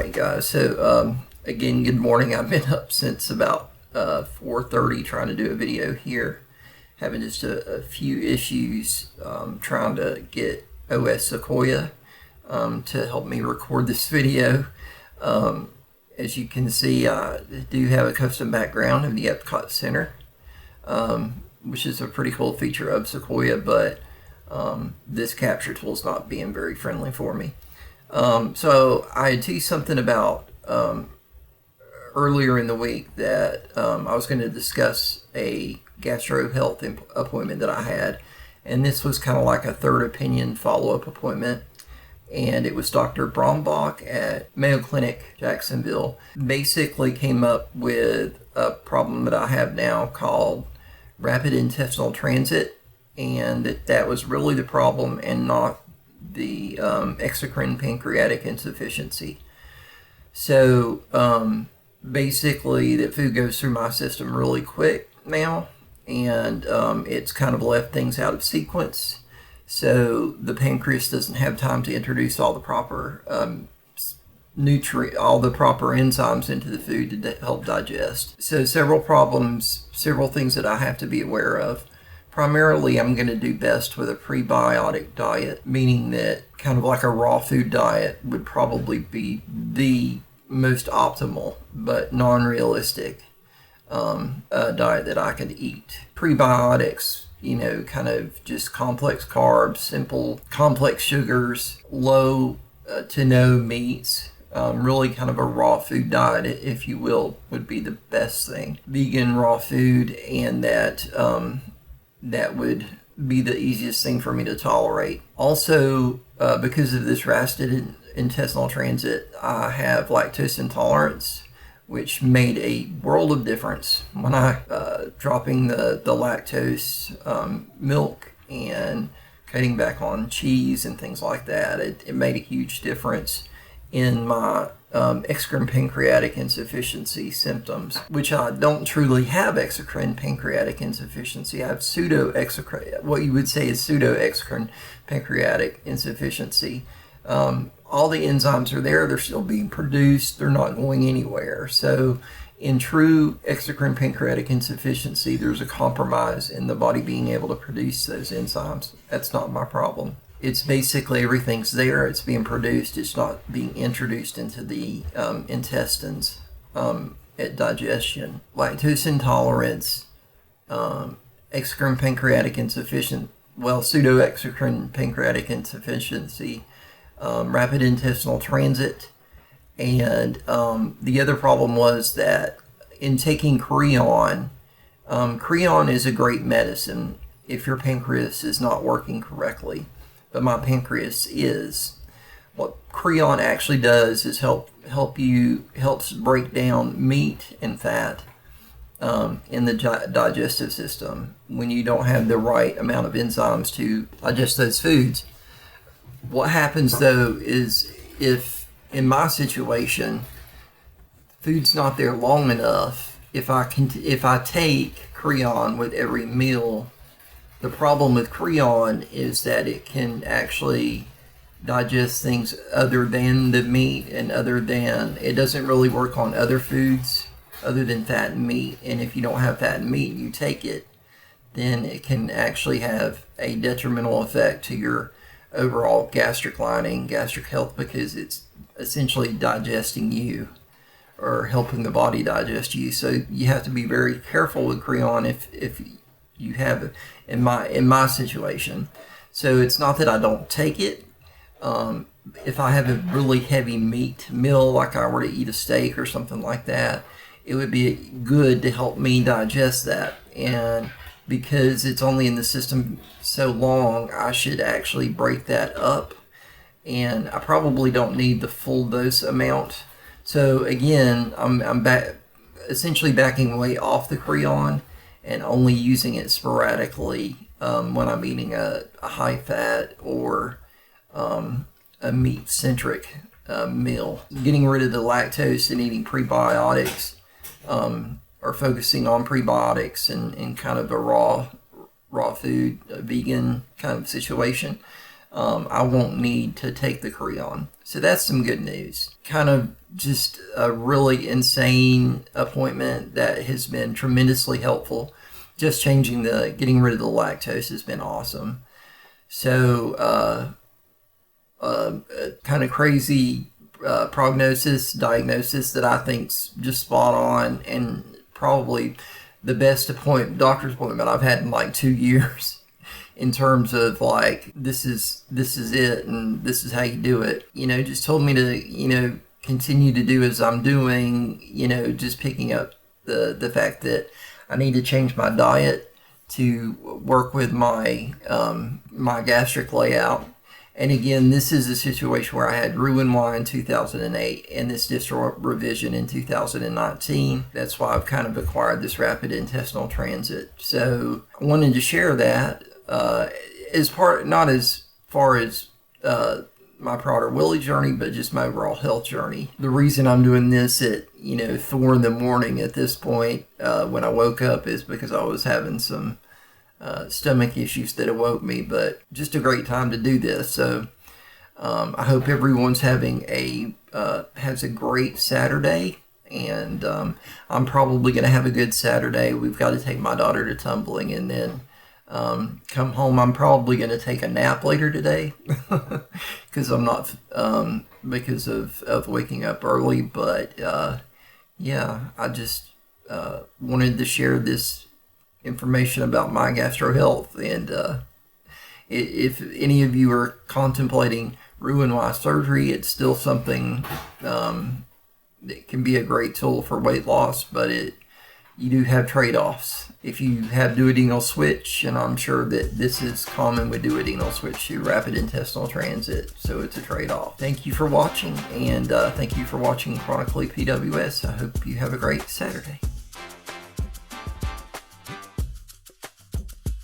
Alright guys, again, good morning. I've been up since about 4:30 trying to do a video here. Having just a few issues trying to get OS Sequoia to help me record this video. As you can see, I do have a custom background of the Epcot Center, which is a pretty cool feature of Sequoia, but this capture tool is not being very friendly for me. So I had teased something about earlier in the week that I was going to discuss a gastro health appointment that I had, and this was kind of like a third opinion follow-up appointment, and it was Dr. Brahmbhatt at Mayo Clinic, Jacksonville. Basically came up with a problem that I have now called rapid intestinal transit, and that was really the problem and not the exocrine pancreatic insufficiency. So basically the food goes through my system really quick now, and it's kind of left things out of sequence, so the pancreas doesn't have time to introduce all the proper all the proper enzymes into the food to help digest. So several problems, several things that I have to be aware of. Primarily, I'm going to do best with a prebiotic diet, meaning that kind of like a raw food diet would probably be the most optimal, but non-realistic diet that I could eat. Prebiotics, kind of just complex carbs, simple, complex sugars, low to no meats, really kind of a raw food diet, if you will, would be the best thing. Vegan raw food, and that would be the easiest thing for me to tolerate. Also, because of this rapid intestinal transit, I have lactose intolerance, which made a world of difference when I dropping the lactose milk and cutting back on cheese and things like that. It made a huge difference in my exocrine pancreatic insufficiency symptoms, which I don't truly have exocrine pancreatic insufficiency. I have what you would say is pseudo-exocrine pancreatic insufficiency. All the enzymes are there, they're still being produced, they're not going anywhere. So in true exocrine pancreatic insufficiency, there's a compromise in the body being able to produce those enzymes. That's not my problem. It's basically everything's there, it's being produced, it's not being introduced into the intestines at digestion. Lactose intolerance, exocrine pancreatic pseudo-exocrine pancreatic insufficiency, rapid intestinal transit, and the other problem was that in taking Creon is a great medicine if your pancreas is not working correctly. But my pancreas is. What Creon actually does is helps break down meat and fat in the digestive system when you don't have the right amount of enzymes to digest those foods. What happens though is, if in my situation food's not there long enough, if I take Creon with every meal, the problem with Creon is that it can actually digest things other than the meat, and it doesn't really work on other foods other than fat and meat. And if you don't have fat and meat and you take it, then it can actually have a detrimental effect to your overall gastric lining, gastric health, because it's essentially digesting you or helping the body digest you. So you have to be very careful with Creon if you have it, in my situation. So it's not that I don't take it. If I have a really heavy meat meal, like I were to eat a steak or something like that, it would be good to help me digest that. And because it's only in the system so long, I should actually break that up, and I probably don't need the full dose amount. So again, I'm essentially backing away off the Creon and only using it sporadically when I'm eating a high fat or a meat centric meal. Getting rid of the lactose and eating prebiotics, or focusing on prebiotics and kind of a raw food, a vegan kind of situation, I won't need to take the Creon. So that's some good news. Kind of just a really insane appointment that has been tremendously helpful. Just getting rid of the lactose has been awesome. So, kind of crazy diagnosis that I think's just spot on, and probably the best doctor's appointment I've had in like 2 years. In terms of like, this is it, and this is how you do it. Just told me to, continue to do as I'm doing, just picking up the fact that I need to change my diet to work with my my gastric layout. And again, this is a situation where I had Roux-en-y in 2008 and this distal revision in 2019. That's why I've kind of acquired this rapid intestinal transit. So I wanted to share that. Not as far as my Prader-Willi journey, but just my overall health journey. The reason I'm doing this at 4 in the morning at this point when I woke up is because I was having some stomach issues that awoke me, but just a great time to do this. So I hope everyone's has a great Saturday. And I'm probably going to have a good Saturday. We've got to take my daughter to tumbling and then come home. I'm probably going to take a nap later today because I'm not because of waking up early. But yeah, I just wanted to share this information about my gastro health. And if any of you are contemplating Roux-en-y surgery, it's still something that can be a great tool for weight loss, but you do have trade-offs. If you have duodenal switch, and I'm sure that this is common with duodenal switch to rapid intestinal transit, so it's a trade-off. Thank you for watching, and thank you for watching Chronically PWS. I hope you have a great Saturday.